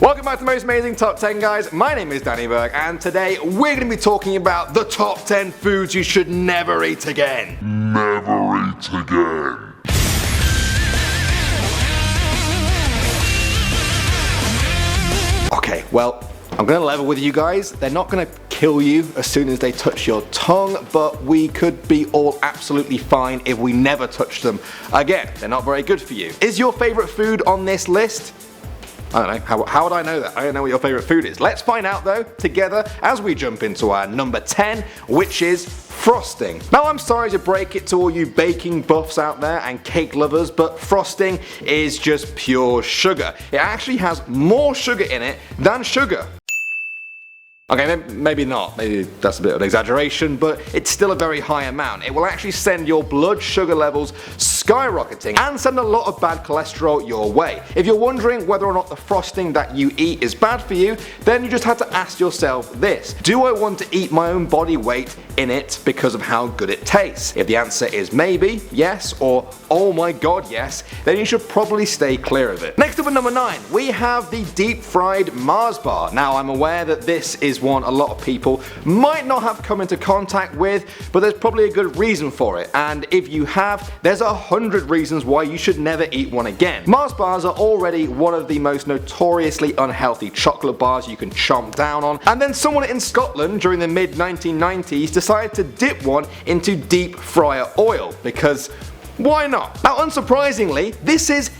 Welcome back to the most amazing top 10 guys. My name is Danny Berg and today we're going to be talking about the top 10 foods you should never eat again. Never eat again. Okay, well, I'm going to level with you guys. They're not going to kill you as soon as they touch your tongue, but we could be all absolutely fine if we never touch them again. They're not very good for you. Is your favorite food on this list? I don't know, how would I know that? I don't know what your favourite food is. Let's find out though, together, as we jump into our number 10, which is frosting. Now I'm sorry to break it to all you baking buffs out there and cake lovers, but frosting is just pure sugar. It actually has more sugar in it than sugar. Okay, maybe not, maybe that's a bit of an exaggeration, but it's still a very high amount. It will actually send your blood sugar levels skyrocketing and send a lot of bad cholesterol your way. If you're wondering whether or not the frosting that you eat is bad for you, then you just have to ask yourself this: do I want to eat my own body weight in it because of how good it tastes? If the answer is maybe, yes, or oh my god yes, then you should probably stay clear of it. Next up at number 9, we have the deep fried Mars bar. Now I'm aware that this is one a lot of people might not have come into contact with, but there's probably a good reason for it, and if you have, there's 100 reasons why you should never eat one again. Mars bars are already one of the most notoriously unhealthy chocolate bars you can chomp down on, and then someone in Scotland during the mid 1990s decided to dip one into deep fryer oil, because why not? Now unsurprisingly, this is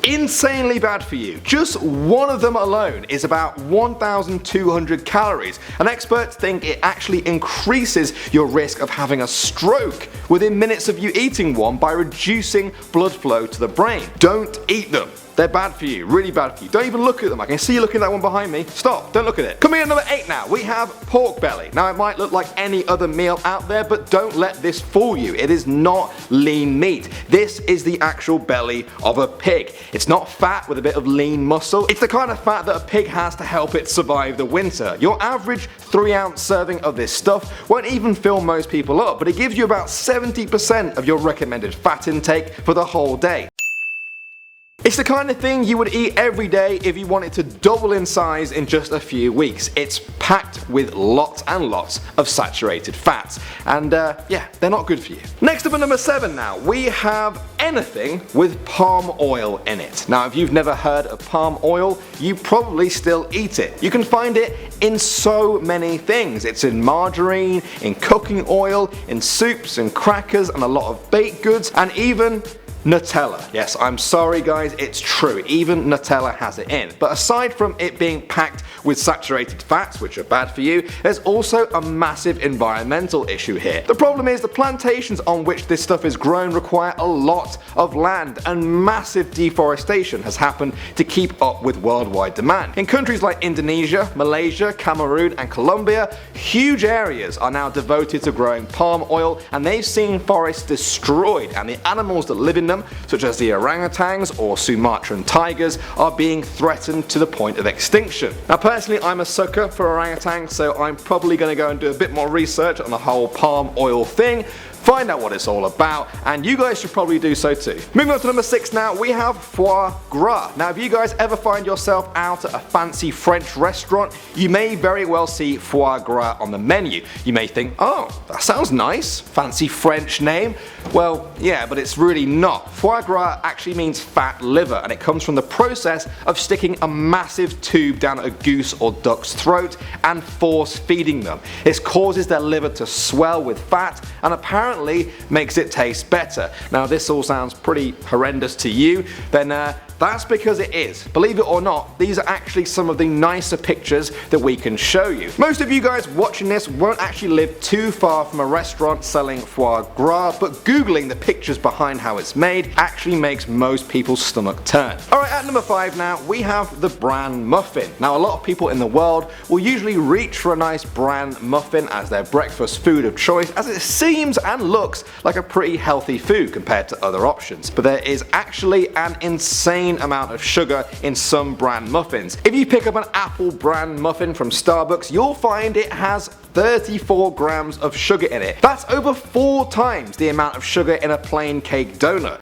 insanely bad for you. Just one of them alone is about 1,200 calories, and experts think it actually increases your risk of having a stroke within minutes of you eating one by reducing blood flow to the brain. Don't eat them. They're bad for you, really bad for you. Don't even look at them. I can see you looking at that one behind me. Stop, don't look at it. Coming in at number 8 now, we have pork belly. Now it might look like any other meal out there, but don't let this fool you. It is not lean meat. This is the actual belly of a pig. It's not fat with a bit of lean muscle. It's the kind of fat that a pig has to help it survive the winter. Your average 3-ounce serving of this stuff won't even fill most people up, but it gives you about 70% of your recommended fat intake for the whole day. It's the kind of thing you would eat every day if you wanted to double in size in just a few weeks. It's packed with lots and lots of saturated fats, and yeah, they're not good for you. Next up at number 7 now, we have anything with palm oil in it. Now if you've never heard of palm oil, you probably still eat it. You can find it in so many things. It's in margarine, in cooking oil, in soups and crackers and a lot of baked goods, and even Nutella. Yes, I'm sorry guys, it's true, even Nutella has it in. But aside from it being packed with saturated fats, which are bad for you, there's also a massive environmental issue here. The problem is the plantations on which this stuff is grown require a lot of land, and massive deforestation has happened to keep up with worldwide demand. In countries like Indonesia, Malaysia, Cameroon and Colombia, huge areas are now devoted to growing palm oil, and they've seen forests destroyed, and the animals that live in them, such as the orangutans or Sumatran tigers, are being threatened to the point of extinction. Now personally I'm a sucker for orangutans, so I'm probably going to go and do a bit more research on the whole palm oil thing, find out what it's all about, and you guys should probably do so too. Moving on to number 6 now, we have foie gras. Now if you guys ever find yourself out at a fancy French restaurant, you may very well see foie gras on the menu. You may think, oh, that sounds nice, fancy French name. Well, yeah, but it's really not. Foie gras actually means fat liver, and it comes from the process of sticking a massive tube down a goose or duck's throat and force feeding them. This causes their liver to swell with fat and apparently makes it taste better. Now this all sounds pretty horrendous to you, then that's because it is. Believe it or not, these are actually some of the nicer pictures that we can show you. Most of you guys watching this won't actually live too far from a restaurant selling foie gras, but googling the pictures behind how it's made actually makes most people's stomach turn. Alright, at number 5 now, we have the Bran muffin. Now a lot of people in the world will usually reach for a nice Bran muffin as their breakfast food of choice, as it seems and looks like a pretty healthy food compared to other options. But there is actually an insane amount of sugar in some Bran muffins. If you pick up an apple Bran muffin from Starbucks, you'll find it has 34 grams of sugar in it. That's over 4 times the amount of sugar in a plain cake donut.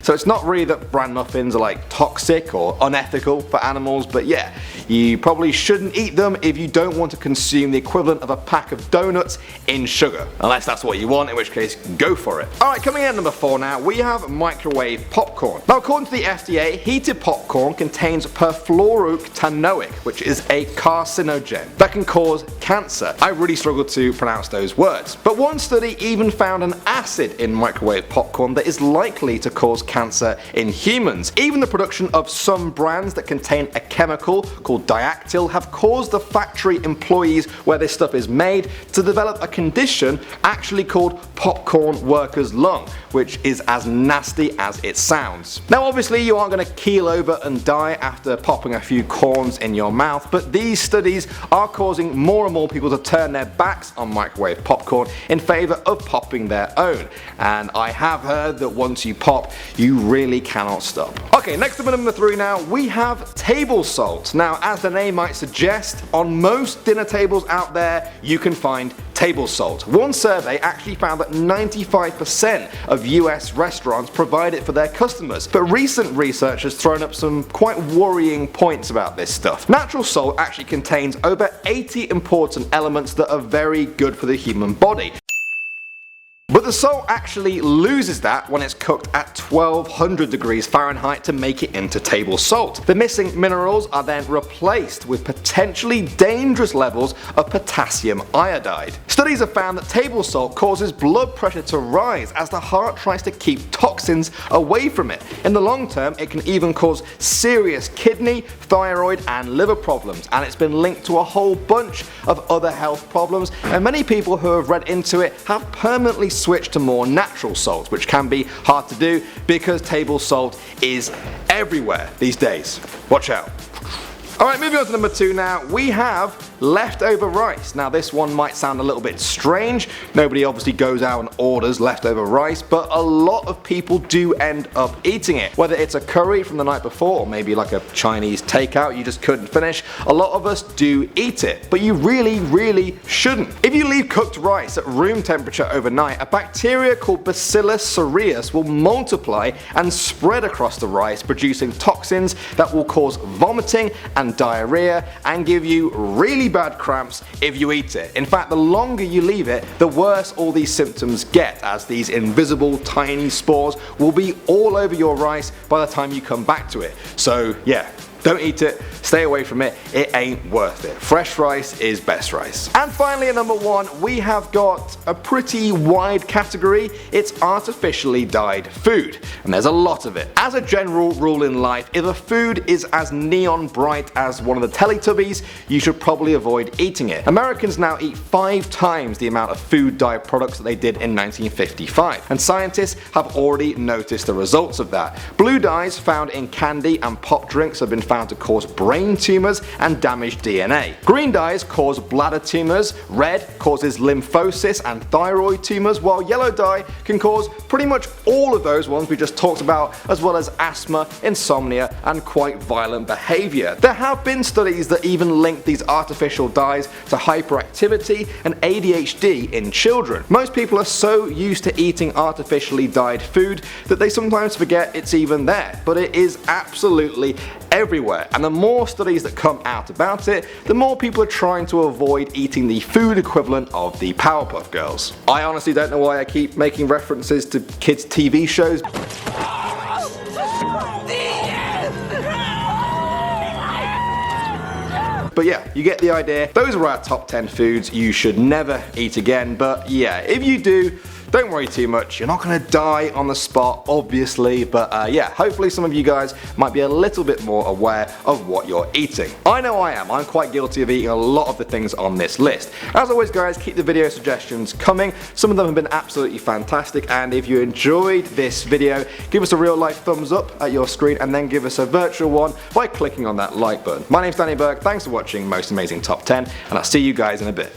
So it's not really that Bran muffins are like toxic or unethical for animals, but yeah, you probably shouldn't eat them if you don't want to consume the equivalent of a pack of donuts in sugar. Unless that's what you want, in which case go for it. Alright, coming in at number 4 now, we have microwave popcorn. Now according to the FDA, heated popcorn contains perfluorooctanoic, which is a carcinogen that can cause cancer. I really struggle to pronounce those words. But one study even found an acid in microwave popcorn that is likely to cause cancer in humans. Even the production of some brands that contain a chemical called diactyl have caused the factory employees where this stuff is made to develop a condition actually called popcorn worker's lung, which is as nasty as it sounds. Now obviously you aren't going to keel over and die after popping a few corns in your mouth, but these studies are causing more and more people to turn their backs on microwave popcorn in favour of popping their own. And I have heard that once you pop, you really cannot stop. Okay, next up at number 3 now, we have table salt. Now as the name might suggest, on most dinner tables out there you can find table salt. One survey actually found that 95% of US restaurants provide it for their customers, but recent research has thrown up some quite worrying points about this stuff. Natural salt actually contains over 80 important elements that are very good for the human body. But the salt actually loses that when it's cooked at 1200 degrees Fahrenheit to make it into table salt. The missing minerals are then replaced with potentially dangerous levels of potassium iodide. Studies have found that table salt causes blood pressure to rise as the heart tries to keep toxins away from it. In the long term, it can even cause serious kidney, thyroid and liver problems, and it's been linked to a whole bunch of other health problems, and many people who have read into it have permanently switch to more natural salt, which can be hard to do because table salt is everywhere these days. Watch out. Alright, moving on to number 2 now, we have leftover rice. Now this one might sound a little bit strange, nobody obviously goes out and orders leftover rice, but a lot of people do end up eating it. Whether it's a curry from the night before or maybe like a Chinese takeout you just couldn't finish, a lot of us do eat it, but you really shouldn't. If you leave cooked rice at room temperature overnight, a bacteria called Bacillus cereus will multiply and spread across the rice, producing toxins that will cause vomiting and diarrhea and give you really bad cramps if you eat it. In fact, the longer you leave it, the worse all these symptoms get, as these invisible tiny spores will be all over your rice by the time you come back to it. So yeah, don't eat it, stay away from it, it ain't worth it. Fresh rice is best rice. And finally at number 1, we have got a pretty wide category. It's artificially dyed food, and there's a lot of it. As a general rule in life, if a food is as neon bright as one of the Teletubbies, you should probably avoid eating it. Americans now eat 5 times the amount of food dye products that they did in 1955, and scientists have already noticed the results of that. Blue dyes found in candy and pop drinks have been found to cause brain tumours and damage DNA. Green dyes cause bladder tumours, red causes lymphosis and thyroid tumours, while yellow dye can cause pretty much all of those ones we just talked about, as well as asthma, insomnia and quite violent behaviour. There have been studies that even link these artificial dyes to hyperactivity and ADHD in children. Most people are so used to eating artificially dyed food that they sometimes forget it's even there, but it is absolutely everywhere, and the more studies that come out about it, the more people are trying to avoid eating the food equivalent of the Powerpuff Girls. I honestly don't know why I keep making references to kids' TV shows. But yeah, you get the idea. Those are our top 10 foods you should never eat again, but yeah, if you do, don't worry too much. You're not going to die on the spot, obviously, but yeah, hopefully some of you guys might be a little bit more aware of what you're eating. I know I am. I'm quite guilty of eating a lot of the things on this list. As always guys, keep the video suggestions coming. Some of them have been absolutely fantastic, and if you enjoyed this video, give us a real life thumbs up at your screen and then give us a virtual one by clicking on that like button. My name's Danny Burke, thanks for watching Most Amazing Top 10, and I'll see you guys in a bit.